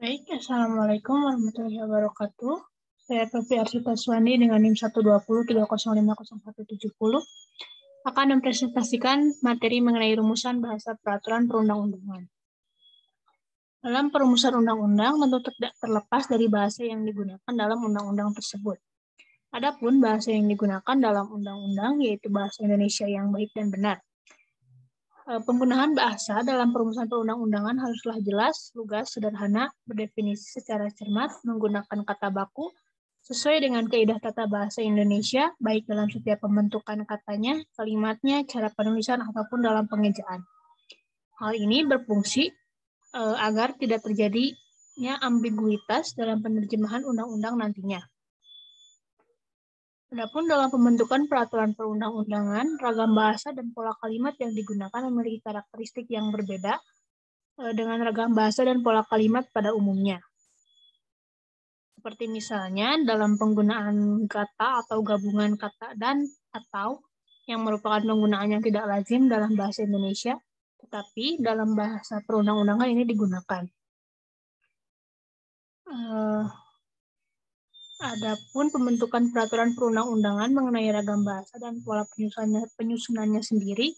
Baik, Assalamualaikum warahmatullahi wabarakatuh. Saya Pepi Arsita Suwandi dengan NIM 12030504170 akan mempresentasikan materi mengenai rumusan bahasa peraturan perundang-undangan. Dalam perumusan undang-undang tentu tidak terlepas dari bahasa yang digunakan dalam undang-undang tersebut. Adapun bahasa yang digunakan dalam undang-undang yaitu bahasa Indonesia yang baik dan benar. Penggunaan bahasa dalam perumusan perundang-undangan haruslah jelas, lugas, sederhana, berdefinisi secara cermat, menggunakan kata baku, sesuai dengan kaidah tata bahasa Indonesia, baik dalam setiap pembentukan katanya, kalimatnya, cara penulisan, ataupun dalam pengejaan. Hal ini berfungsi agar tidak terjadinya ambiguitas dalam penerjemahan undang-undang nantinya. Adapun dalam pembentukan peraturan perundang-undangan, ragam bahasa dan pola kalimat yang digunakan memiliki karakteristik yang berbeda dengan ragam bahasa dan pola kalimat pada umumnya. Seperti misalnya dalam penggunaan kata atau gabungan kata dan atau yang merupakan penggunaan yang tidak lazim dalam bahasa Indonesia, tetapi dalam bahasa perundang-undangan ini digunakan. Adapun pembentukan peraturan perundang-undangan mengenai ragam bahasa dan pola penyusunannya sendiri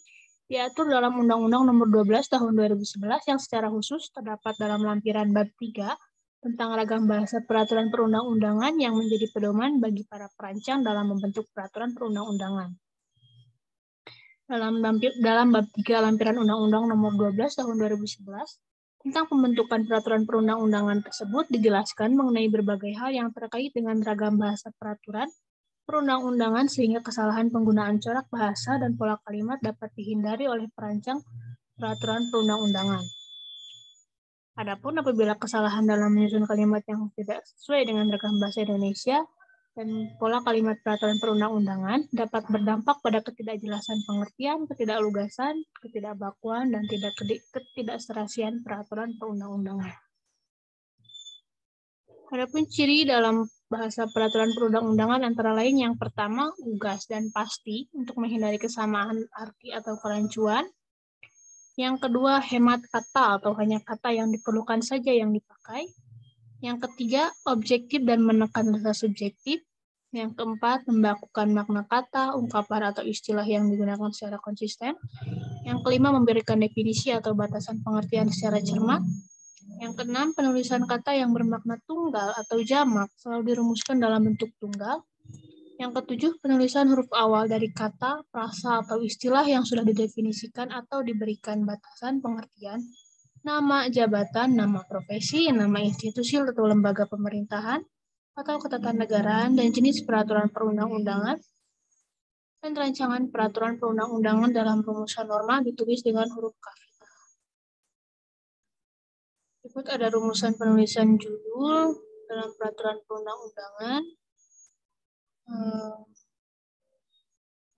diatur dalam Undang-Undang Nomor 12 Tahun 2011 yang secara khusus terdapat dalam lampiran bab 3 tentang ragam bahasa peraturan perundang-undangan yang menjadi pedoman bagi para perancang dalam membentuk peraturan perundang-undangan. Dalam bab 3 lampiran Undang-Undang Nomor 12 Tahun 2011 tentang pembentukan peraturan perundang-undangan tersebut dijelaskan mengenai berbagai hal yang terkait dengan ragam bahasa peraturan perundang-undangan sehingga kesalahan penggunaan corak bahasa dan pola kalimat dapat dihindari oleh perancang peraturan perundang-undangan. Adapun apabila kesalahan dalam menyusun kalimat yang tidak sesuai dengan ragam bahasa Indonesia dan pola kalimat peraturan perundang-undangan dapat berdampak pada ketidakjelasan pengertian, ketidaklugasan, ketidakbakuan, dan ketidakserasian peraturan perundang-undangan. Adapun ciri dalam bahasa peraturan perundang-undangan antara lain yang pertama, lugas dan pasti untuk menghindari kesamaan arti atau kerancuan. Yang kedua, hemat kata atau hanya kata yang diperlukan saja yang dipakai. Yang ketiga, objektif dan menekan rasa subjektif. Yang keempat, membakukan makna kata, ungkapan atau istilah yang digunakan secara konsisten. Yang kelima, memberikan definisi atau batasan pengertian secara cermat. Yang keenam, penulisan kata yang bermakna tunggal atau jamak selalu dirumuskan dalam bentuk tunggal. Yang ketujuh, penulisan huruf awal dari kata, frasa, atau istilah yang sudah didefinisikan atau diberikan batasan pengertian, nama jabatan, nama profesi, nama institusi atau lembaga pemerintahan, atau ketatanegaraan, dan jenis peraturan perundang-undangan, dan rancangan peraturan perundang-undangan dalam rumusan norma ditulis dengan huruf kafiah. Berikut ada rumusan penulisan judul dalam peraturan perundang-undangan.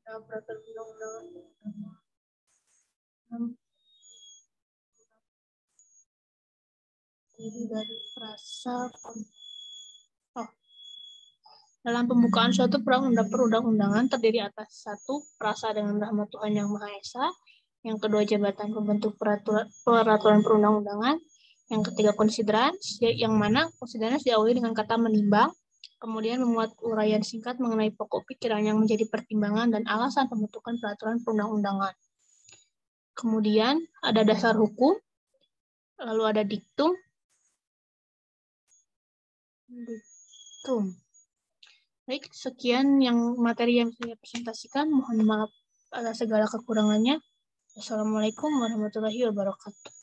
Dalam peraturan perundang-undangan dari frasa dalam pembukaan suatu perundang-undangan terdiri atas satu, frasa dengan rahmat Tuhan Yang Maha Esa. Yang kedua, jabatan pembentuk peraturan perundang-undangan. Yang ketiga, konsiderans, yang mana konsiderans diawali dengan kata menimbang. Kemudian memuat uraian singkat mengenai pokok pikiran yang menjadi pertimbangan dan alasan pembentukan peraturan perundang-undangan. Kemudian ada dasar hukum, lalu ada diktum. Baik, sekian yang materi yang saya presentasikan. Mohon maaf atas segala kekurangannya. Wassalamualaikum warahmatullahi wabarakatuh.